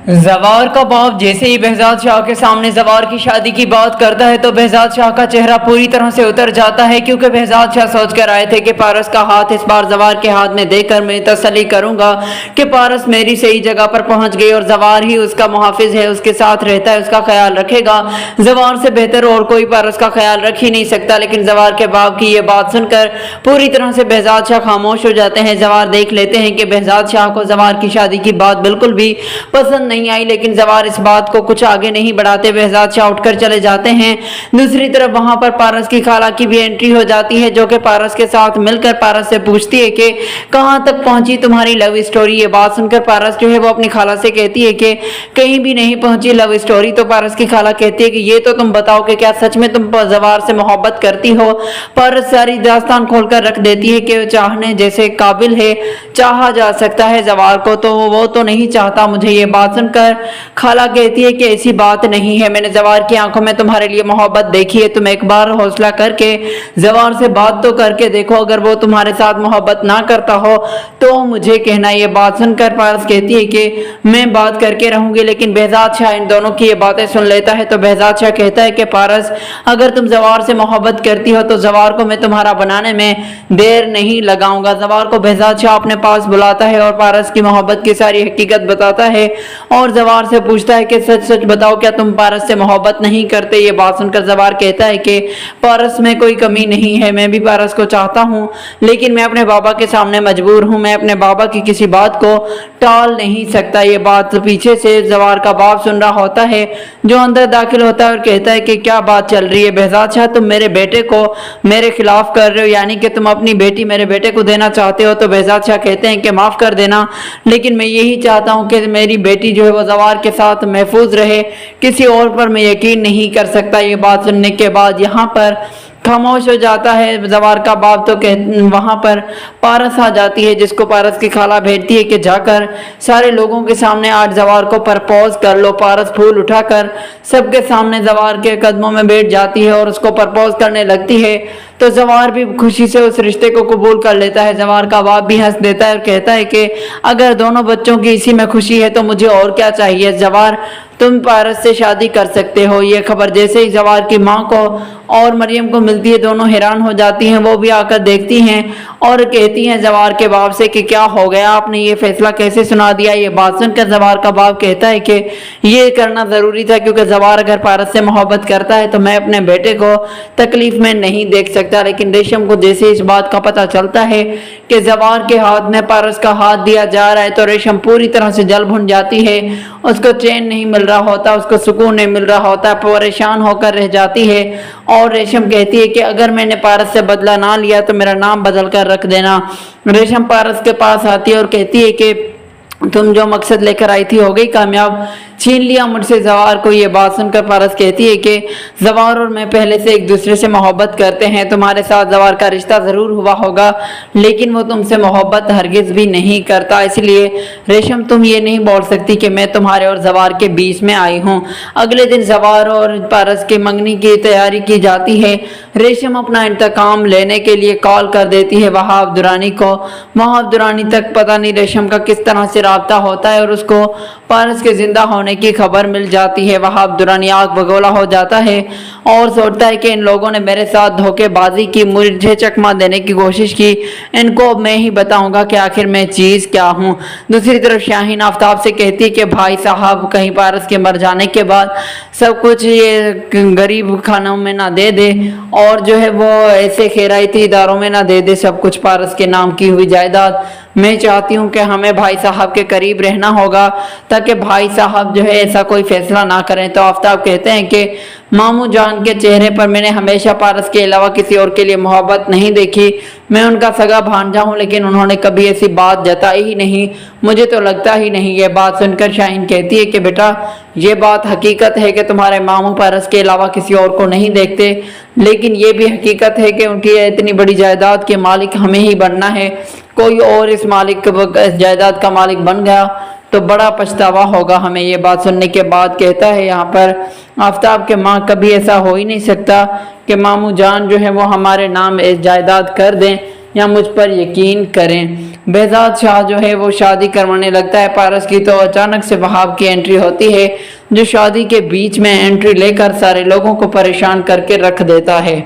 जवार का बाप जैसे ही behzad शाह के सामने जवार की शादी की बात करता है तो behzad शाह का चेहरा पूरी तरह से उतर जाता है, क्योंकि behzad शाह सोच कर आए थे कि पारस का हाथ इस बार जवार के हाथ में देकर मैं तसल्ली करूंगा कि पारस मेरी सही जगह पर पहुंच गई और जवार ही उसका मुहाफिज है, उसके साथ रहता है, उसका ख्याल रखेगा। जवार से बेहतर और कोई पारस का ख्याल रख ही नहीं सकता। लेकिन जवार के बाप की ये बात सुनकर पूरी तरह से behzad शाह खामोश हो जाते हैं। जवार देख लेते हैं कि behzad शाह को जवार की शादी की बात बिल्कुल भी पसंद नहीं आई, लेकिन जवार इस बात को कुछ आगे नहीं बढ़ाते behzad शाह उठकर चले जाते हैं। दूसरी तरफ वहां पर पारस की खाला की भी एंट्री हो जाती है, जो कि पारस के साथ मिलकर पारस से पूछती है कि कहां तक पहुंची तुम्हारी लव स्टोरी। ये बात सुनकर पारस जो है वो अपनी खाला से कहती है कि कहीं भी नहीं पहुंची लव स्टोरी। तो पारस की खाला कहती है कि ये तो तुम बताओ कि क्या सच में तुम जवार से मोहब्बत करती हो। पारस सारी दास्तान खोलकर रख देती है कि चाहने जैसे काबिल है, चाहा जा सकता है जवार को, तो वो तो नहीं चाहता मुझे। ये बात सुनकर खाला कहती है कि ऐसी बात नहीं है, मैंने जवार की आंखों में तुम्हारे लिए मोहब्बत देखी है। तुम एक बार हौसला करके जवार से बात तो करके देखो, अगर वो तुम्हारे साथ मोहब्बत ना करता हो तो मुझे कहना। ये बात सुनकर पारस कहती है कि मैं बात करके रहूंगी। लेकिन behzad शाह इन दोनों की ये बातें सुन लेता है तो behzad शाह कहता है कि पारस, अगर तुम जवार से मोहब्बत करती हो तो जवार को मैं तुम्हारा बनाने में देर नहीं लगाऊंगा। जवार को behzad शाह अपने पास बुलाता है और पारस की मोहब्बत की सारी हकीकत बताता है और जवार से पूछता है कि सच सच बताओ, क्या तुम पारस से मोहब्बत नहीं करते। ये बात सुनकर जवार कहता है कि पारस में कोई कमी नहीं है, मैं भी पारस को चाहता हूँ, लेकिन मैं अपने बाबा के सामने मजबूर हूँ, मैं अपने बाबा की किसी बात को टाल नहीं सकता। ये बात पीछे से जवार का बाप सुन रहा होता है, जो अंदर दाखिल होता है और कहता है कि क्या बात चल रही है behzad शाह, तुम मेरे बेटे को मेरे खिलाफ कर रहे हो, यानी कि तुम अपनी बेटी मेरे बेटे को देना चाहते हो। तो behzad शाह कहते हैं कि माफ कर देना, लेकिन मैं यही चाहता हूँ कि मेरी बेटी जो है वो जवार के साथ महफूज रहे, किसी और पर मैं यकीन नहीं कर सकता। ये बात सुनने के बाद यहाँ पर खामोश हो जाता है जवार का बाप। तो वहां पर पारस आ जाती है, जिसको पारस की खाला भेजती है कि जाकर सारे लोगों के सामने आज जवार को प्रपोज कर लो। पारस फूल उठाकर सबके सामने जवार के कदमों में बैठ जाती है और उसको प्रपोज करने लगती है। तो जवार भी खुशी से उस रिश्ते को कबूल कर लेता है। जवार का बाप भी हंस देता है और कहता है कि अगर दोनों बच्चों की इसी में खुशी है तो मुझे और क्या चाहिए। जवार, तुम पारस से शादी कर सकते हो। ये खबर जैसे ही जवार की माँ को और मरियम को मिलती है, दोनों हैरान हो जाती हैं। वो भी आकर देखती हैं और कहती हैं जवार के बाप से कि क्या हो गया, आपने ये फैसला कैसे सुना दिया। ये बात सुनकर जवार का बाप कहता है कि ये करना जरूरी था, क्योंकि जवार अगर पारस से मोहब्बत करता है तो मैं अपने बेटे को तकलीफ में नहीं देख सकता। लेकिन रेशम को जैसे इस बात का पता चलता है कि जवार के हाथ में पारस का हाथ दिया जा रहा है तो रेशम पूरी तरह से जल भुन जाती है। उसको चैन नहीं मिल रहा होता, उसको सुकून नहीं मिल रहा होता, परेशान होकर रह जाती है। और रेशम कहती है कि अगर मैंने पारस से बदला ना लिया तो मेरा नाम बदल कर रख देना। रेशम पारस के पास आती है और कहती है कि तुम जो मकसद लेकर आई थी हो गई कामयाब, छीन लिया मुझसे जवार को। ये बात सुनकर पारस कहती है कि जवार और मैं पहले से एक दूसरे से मोहब्बत करते हैं, तुम्हारे साथ जवार का रिश्ता जरूर हुआ होगा, लेकिन वो तुमसे मोहब्बत हरगिज भी नहीं करता। इसलिए रेशम तुम ये नहीं बोल सकती कि मैं तुम्हारे और जवार के बीच में आई हूँ। अगले दिन जवार और पारस के मंगनी की तैयारी की जाती है। रेशम अपना इंतकाम लेने के लिए कॉल कर देती है वहाब दुरानी को। वहाब दुरानी तक पता नहीं रेशम का किस तरह से राब्ता होता है और उसको पारस के जिंदा होने की खबर मिल जाती है। वहाब दुरानी आग बगोला हो जाता है और सोचता है कि इन लोगों ने मेरे साथ धोखेबाजी की, मुझे चकमा देने की कोशिश की, इनको मैं ही बताऊंगा कि आखिर मैं चीज क्या हूँ। दूसरी तरफ शाहीन आफ्ताब से कहती है कि भाई साहब कहीं पारस के मर जाने के बाद सब कुछ ये गरीब खानों में ना दे दे और जो है वो ऐसे खैरायती इदारों में ना दे दे सब कुछ पारस के नाम की हुई जायदाद। मैं चाहती हूँ कि हमें भाई साहब के करीब रहना होगा ताकि भाई साहब जो है ऐसा कोई फैसला ना करें। तो आफ्ताब कहते हैं कि मामू जान के चेहरे पर मैंने हमेशा पारस के अलावा किसी और के लिए मोहब्बत नहीं देखी। मैं उनका सगा भांजा हूँ, लेकिन उन्होंने कभी ऐसी बात जताई ही नहीं, मुझे तो लगता ही नहीं। ये बात सुनकर शाहीन कहती है कि बेटा ये बात हकीकत है कि तुम्हारे मामू पारस के अलावा किसी और को नहीं देखते, लेकिन ये भी हकीकत है कि उनकी इतनी बड़ी जायदाद के मालिक हमें ही बनना है। कोई और इस जायदाद का मालिक बन गया तो बड़ा पछतावा होगा हमें। ये बात सुनने के बाद कहता है यहाँ पर आफ्ताब के माँ कभी ऐसा हो ही नहीं सकता कि मामू जान जो है वो हमारे नाम जायदाद कर दें। یا مجھ پر یقین کریں۔ بہزاد شاہ جو ہے وہ شادی کروانے لگتا ہے پارس کی، تو اچانک سے وہاب کی انٹری ہوتی ہے جو شادی کے بیچ میں انٹری لے کر سارے لوگوں کو پریشان کر کے رکھ دیتا ہے۔